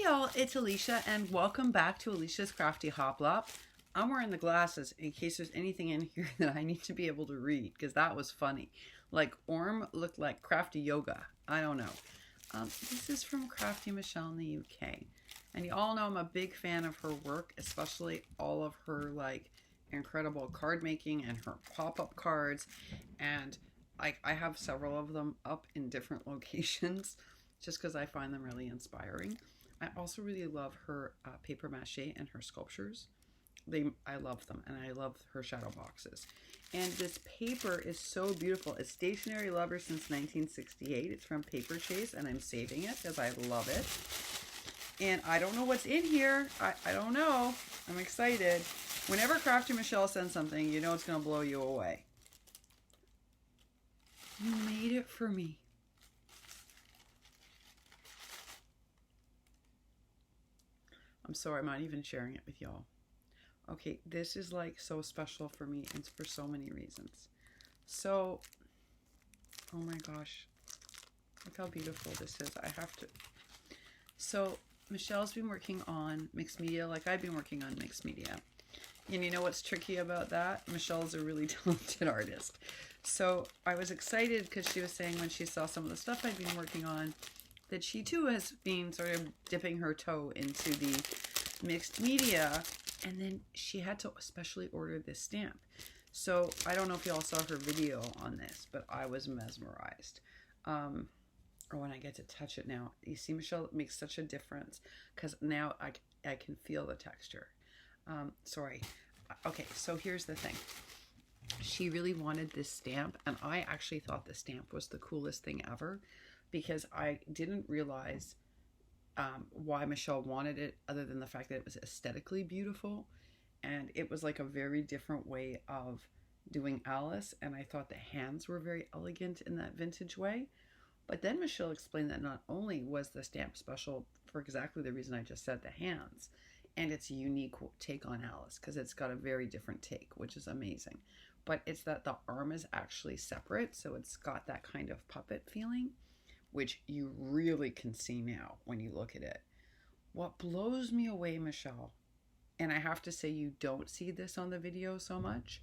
y'all, it's Alicia and welcome back to Alicia's Crafty Hoplop. I'm wearing the glasses in case there's anything in here that I need to be able to read because that was funny. Like Orm looked like Crafty Yoga. I don't know. This is from Crafty Michelle in the UK. And you all know I'm a big fan of her work, especially all of her like incredible card making and her pop-up cards. And I have several of them up in different locations just because I find them really inspiring. I also really love her paper mache and her sculptures. I love them, and I love her shadow boxes. And this paper is so beautiful. It's Stationery Lover since 1968. It's from Paper Chase, and I'm saving it because I love it. And I don't know what's in here. I don't know. I'm excited. Whenever Crafty Michelle sends something, you know it's going to blow you away. You made it for me. I'm sorry, I'm not even sharing it with y'all. Okay, this is like so special for me and for so many reasons. So, oh my gosh, look how beautiful this is. I have to. So, Michelle's been working on mixed media like I've been working on mixed media. And you know what's tricky about that? Michelle's a really talented artist. So, I was excited because she was saying when she saw some of the stuff I've been working on, that she too has been sort of dipping her toe into the mixed media, and then she had to especially order this stamp. So I don't know if y'all saw her video on this, but I was mesmerized. Or when I get to touch it now, you see, Michelle, it makes such a difference because now I can feel the texture. Sorry. Okay, so here's the thing. She really wanted this stamp, and I actually thought the stamp was the coolest thing ever, because I didn't realize why Michelle wanted it other than the fact that it was aesthetically beautiful. And it was like a very different way of doing Alice. And I thought the hands were very elegant in that vintage way. But then Michelle explained that not only was the stamp special for exactly the reason I just said, the hands, and it's a unique take on Alice because it's got a very different take, which is amazing. But it's that the arm is actually separate. So it's got that kind of puppet feeling, which you really can see now when you look at it. What blows me away, Michelle, and I have to say you don't see this on the video so much,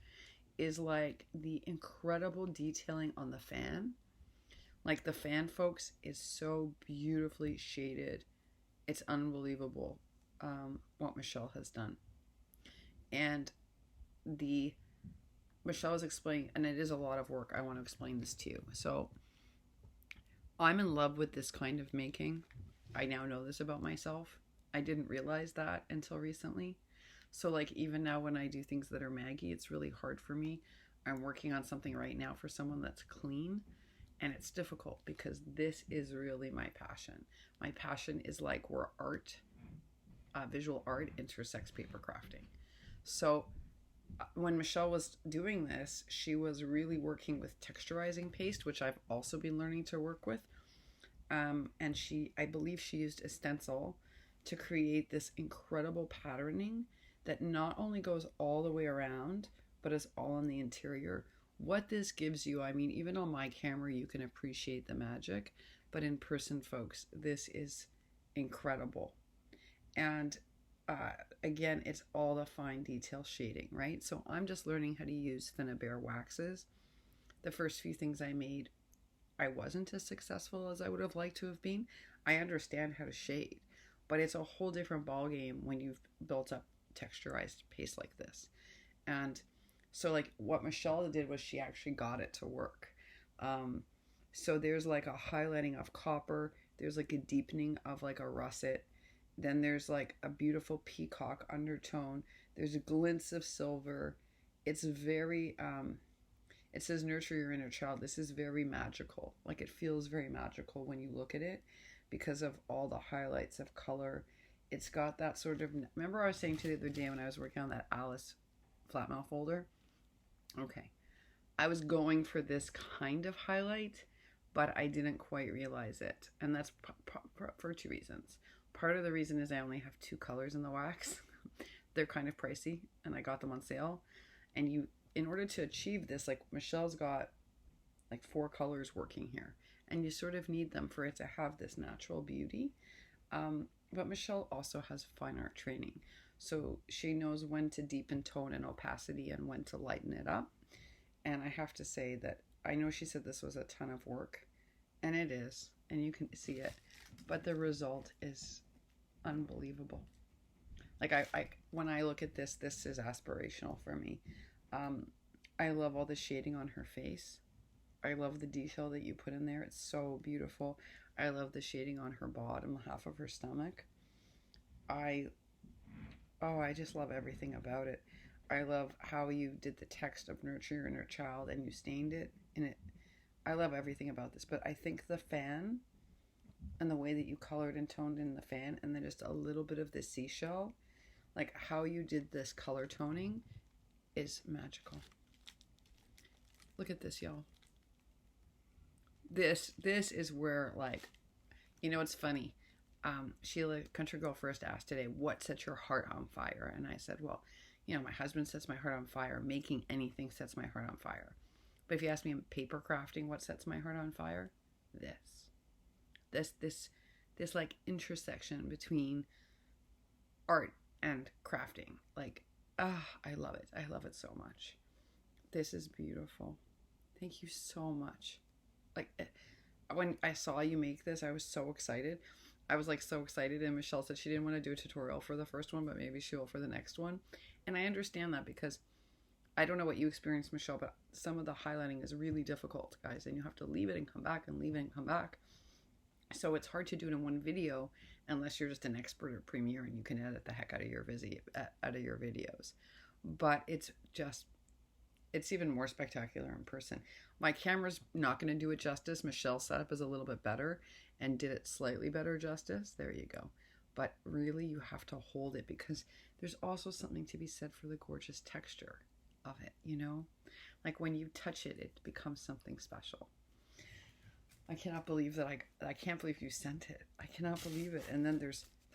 is like the incredible detailing on the fan. Like the fan, folks, is so beautifully shaded. It's unbelievable what Michelle has done. And Michelle is explaining, and it is a lot of work. I want to explain this to you. So I'm in love with this kind of making. I now know this about myself. I didn't realize that until recently. So like even now when I do things that are Maggie, it's really hard for me. I'm working on something right now for someone that's clean, and it's difficult because this is really my passion. My passion is like where art, visual art intersects paper crafting. So when Michelle was doing this, she was really working with texturizing paste, which I've also been learning to work with. And I believe she used a stencil to create this incredible patterning that not only goes all the way around, but is all in the interior. What this gives you, I mean, even on my camera, you can appreciate the magic, but in person, folks, this is incredible. And again, it's all the fine detail shading, right? So I'm just learning how to use Finnabair waxes. The first few things I made, I wasn't as successful as I would have liked to have been. I understand how to shade, but it's a whole different ballgame when you've built up texturized paste like this. And so like what Michelle did was she actually got it to work. So there's like a highlighting of copper. There's like a deepening of like a russet. Then there's like a beautiful peacock undertone. There's glints of silver. It's very, it says nurture your inner child. This is very magical. Like it feels very magical when you look at it because of all the highlights of color. It's got that sort of, remember I was saying to you the other day when I was working on that Alice flat mouth folder? Okay. I was going for this kind of highlight, but I didn't quite realize it. And that's for two reasons. Part of the reason is I only have 2 colors in the wax. They're kind of pricey and I got them on sale. And in order to achieve this, like Michelle's got like 4 colors working here, and you sort of need them for it to have this natural beauty. But Michelle also has fine art training. So she knows when to deepen tone and opacity and when to lighten it up. And I have to say that I know she said this was a ton of work, and it is, and you can see it, but the result is unbelievable. Like I when I look at this is aspirational for me. I love all the shading on her face. I love the detail that you put in there. It's so beautiful. I love the shading on her bottom half of her stomach. I just love everything about it. I love how you did the text of nurture your inner child and you stained it in it. I love everything about this, but I think the fan and the way that you colored and toned in the fan, and then just a little bit of the seashell, like how you did this color toning is magical. Look at this, y'all. This is where, like, you know, it's funny. Sheila, Country Girl, first asked today, what sets your heart on fire? And I said, well, you know, my husband sets my heart on fire. Making anything sets my heart on fire. But if you ask me in paper crafting, what sets my heart on fire? This like intersection between art and crafting. Like, I love it. I love it so much. This is beautiful. Thank you so much. Like, when I saw you make this, I was so excited. I was like so excited, and Michelle said she didn't want to do a tutorial for the first one, but maybe she will for the next one. And I understand that, because I don't know what you experienced, Michelle, but some of the highlighting is really difficult, guys, and you have to leave it and come back and leave it and come back. So it's hard to do it in one video unless you're just an expert at Premiere and you can edit the heck out of your videos. But it's even more spectacular in person. My camera's not going to do it justice. Michelle's setup is a little bit better and did it slightly better justice. There you go. But really, you have to hold it, because there's also something to be said for the gorgeous texture of it, you know? Like when you touch it, it becomes something special. I cannot believe that I can't believe you sent it. I cannot believe it. And then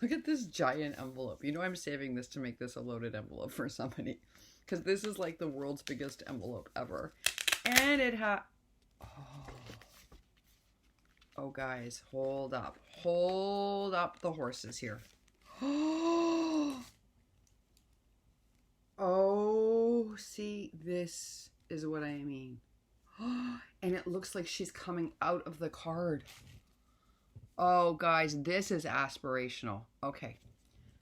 look at this giant envelope. You know, I'm saving this to make this a loaded envelope for somebody, because this is like the world's biggest envelope ever. And it oh guys, hold up the horses here. Oh, see, this is what I mean. And it looks like she's coming out of the card. Oh guys, this is aspirational. Okay.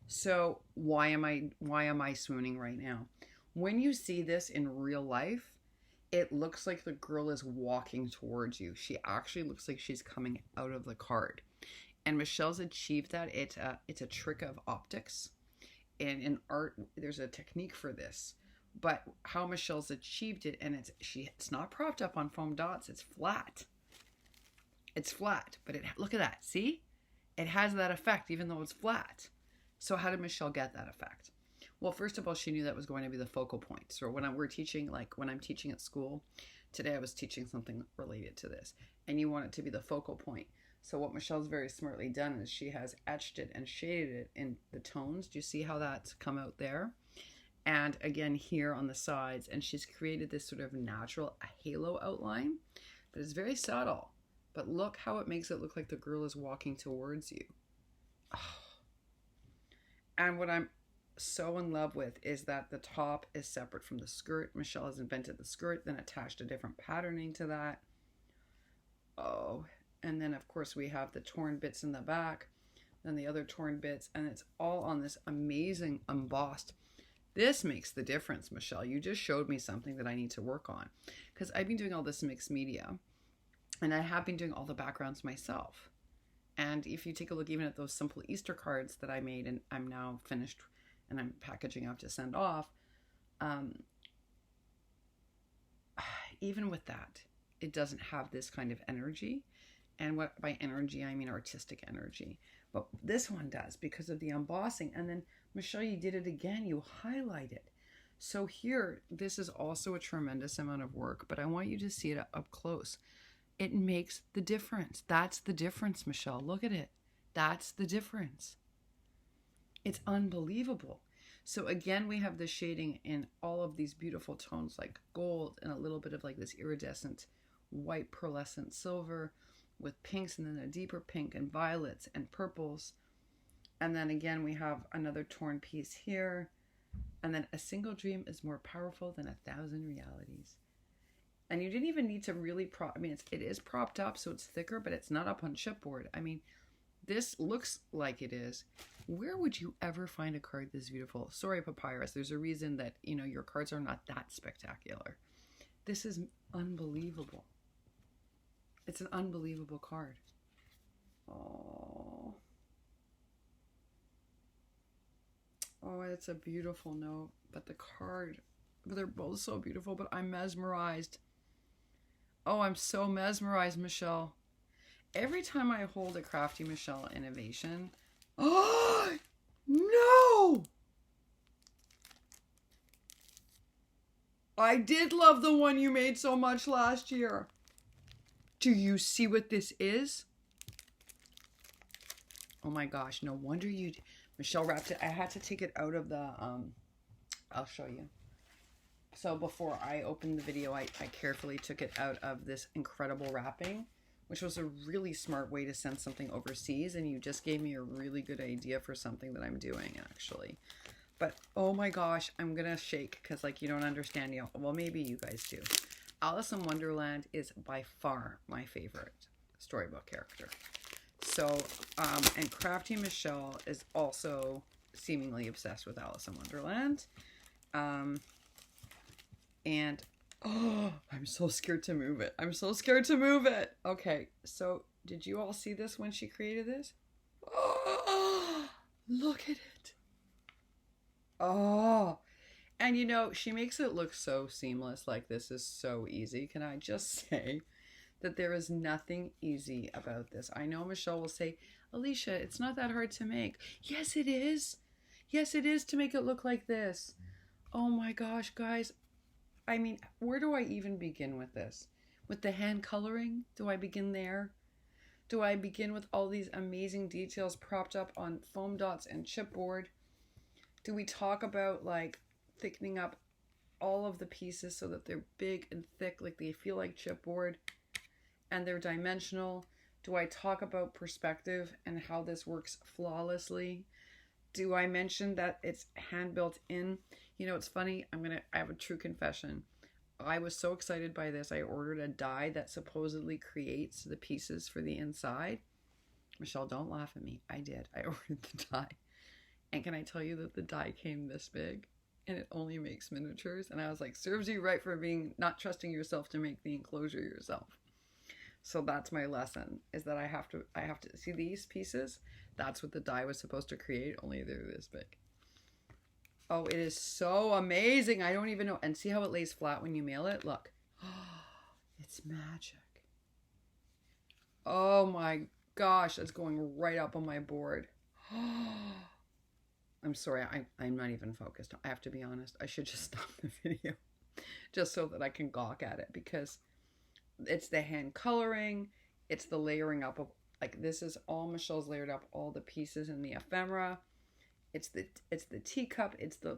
So why am I swooning right now? When you see this in real life, it looks like the girl is walking towards you. She actually looks like she's coming out of the card. And Michelle's achieved that. It's a trick of optics. And in art, there's a technique for this. But how Michelle's achieved it, and it's not propped up on foam dots. It's flat. It's flat. But look at that. See? It has that effect even though it's flat. So how did Michelle get that effect? Well, first of all, she knew that was going to be the focal point. So when I'm teaching at school, today I was teaching something related to this. And you want it to be the focal point. So what Michelle's very smartly done is she has etched it and shaded it in the tones. Do you see how that's come out there? And again here on the sides. And she's created this sort of natural halo outline. But it's very subtle. But look how it makes it look like the girl is walking towards you. Oh. And what I'm so in love with is that the top is separate from the skirt. Michelle has invented the skirt, then attached a different patterning to that. Oh, and then of course we have the torn bits in the back, then the other torn bits, and it's all on this amazing embossed. This makes the difference, Michelle. You just showed me something that I need to work on, because I've been doing all this mixed media, and I have been doing all the backgrounds myself. And if you take a look even at those simple Easter cards that I made, and I'm now finished and I'm packaging up to send off, even with that, it doesn't have this kind of energy. And what by energy, I mean artistic energy. But this one does because of the embossing. And then, Michelle, you did it again. You highlight it. So here, this is also a tremendous amount of work, but I want you to see it up close. It makes the difference. That's the difference, Michelle. Look at it. That's the difference. It's unbelievable. So again, we have the shading in all of these beautiful tones like gold and a little bit of like this iridescent white pearlescent silver with pinks, and then a deeper pink and violets and purples. And then again, we have another torn piece here. And then a single dream is more powerful than 1,000 realities. And you didn't even need to really it is propped up, so it's thicker, but it's not up on chipboard. I mean, this looks like it is. Where would you ever find a card this beautiful? Sorry, Papyrus. There's a reason that, you know, your cards are not that spectacular. This is unbelievable. It's an unbelievable card. Oh. Oh, it's a beautiful note. But the card, they're both so beautiful, but I'm mesmerized. Oh, I'm so mesmerized, Michelle. Every time I hold a Crafty Michelle Innovation, oh, no! I did love the one you made so much last year. Do you see what this is? Oh my gosh, no wonder you... Michelle wrapped it. I had to take it out of the... I'll show you. So before I opened the video, I carefully took it out of this incredible wrapping, which was a really smart way to send something overseas. And you just gave me a really good idea for something that I'm doing, actually. But oh my gosh, I'm going to shake because, like, you don't understand. You know, well, maybe you guys do. Alice in Wonderland is by far my favorite storybook character. So, and Crafty Michelle is also seemingly obsessed with Alice in Wonderland. And, oh, I'm so scared to move it. I'm so scared to move it. Okay, so did you all see this when she created this? Oh, look at it. Oh, and you know, she makes it look so seamless, like this is so easy. Can I just say that there is nothing easy about this? I know Michelle will say, Alicia, it's not that hard to make. Yes, it is. Yes, it is to make it look like this. Oh my gosh, guys. I mean, where do I even begin with this? With the hand coloring? Do I begin there? Do I begin with all these amazing details propped up on foam dots and chipboard? Do we talk about, like, thickening up all of the pieces so that they're big and thick, like they feel like chipboard, and they're dimensional? Do I talk about perspective and how this works flawlessly? Do I mention that it's hand built in? You know, it's funny. I have a true confession. I was so excited by this. I ordered a die that supposedly creates the pieces for the inside. Michelle, don't laugh at me. I did. I ordered the die. And can I tell you that the die came this big and it only makes miniatures? And I was like, serves you right for not trusting yourself to make the enclosure yourself. So that's my lesson, is that I have to see these pieces. That's what the die was supposed to create, only they're this big. Oh, it is so amazing. I don't even know. And see how it lays flat when you mail it? Look. It's magic. Oh my gosh, that's going right up on my board. I'm sorry, I'm not even focused. I have to be honest. I should just stop the video just so that I can gawk at it, because it's the hand coloring, it's the layering up of, like, this is all Michelle's layered up all the pieces in the ephemera. It's the teacup, it's the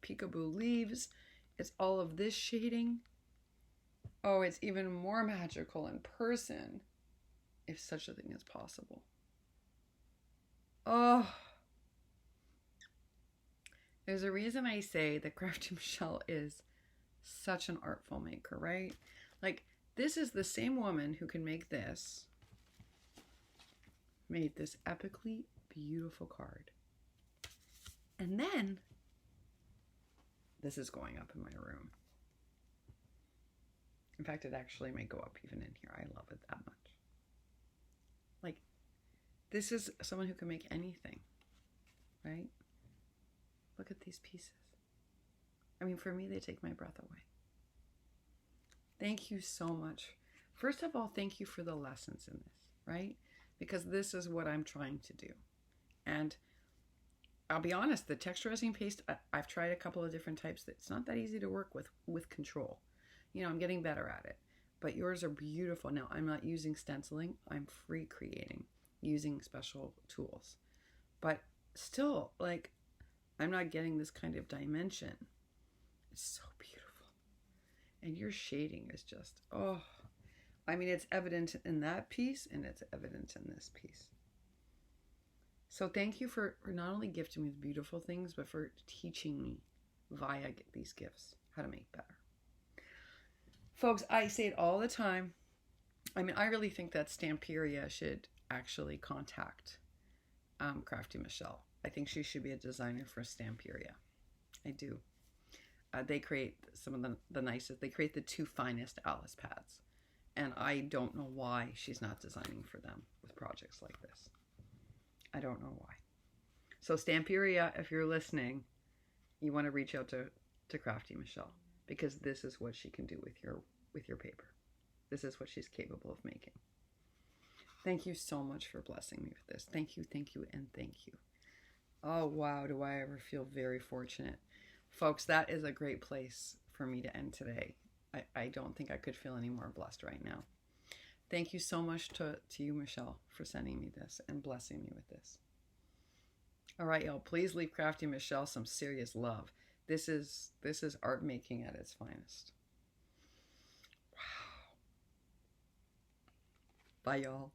peekaboo leaves, it's all of this shading. Oh, it's even more magical in person, if such a thing is possible. Oh, there's a reason I say that Crafty Michelle is such an artful maker, right? Like, this is the same woman who can make this, made this epically beautiful card. And then, this is going up in my room. In fact, it actually may go up even in here. I love it that much. Like, this is someone who can make anything, right? Look at these pieces. I mean, for me, they take my breath away. Thank you so much. First of all, thank you for the lessons in this, right? Because this is what I'm trying to do. And I'll be honest, the texturizing paste, I've tried a couple of different types. It's not that easy to work with control. You know, I'm getting better at it. But yours are beautiful. Now, I'm not using stenciling. I'm free creating using special tools. But still, like, I'm not getting this kind of dimension. It's so beautiful. And your shading is just, oh. I mean, it's evident in that piece and it's evident in this piece. So thank you for not only gifting me with beautiful things, but for teaching me via these gifts how to make better. Folks, I say it all the time. I mean, I really think that Stamperia should actually contact Crafty Michelle. I think she should be a designer for Stamperia. I do. They create some of the nicest. They create the 2 finest Alice pads. And I don't know why she's not designing for them with projects like this. I don't know why. So Stamperia, if you're listening, you want to reach out to Crafty Michelle, because this is what she can do with your paper. This is what she's capable of making. Thank you so much for blessing me with this. Thank you, and thank you. Oh, wow, do I ever feel very fortunate. Folks, that is a great place for me to end today. I don't think I could feel any more blessed right now. Thank you so much to you, Michelle, for sending me this and blessing me with this. All right, y'all, please leave Crafty Michelle some serious love. This is art making at its finest. Wow. Bye, y'all.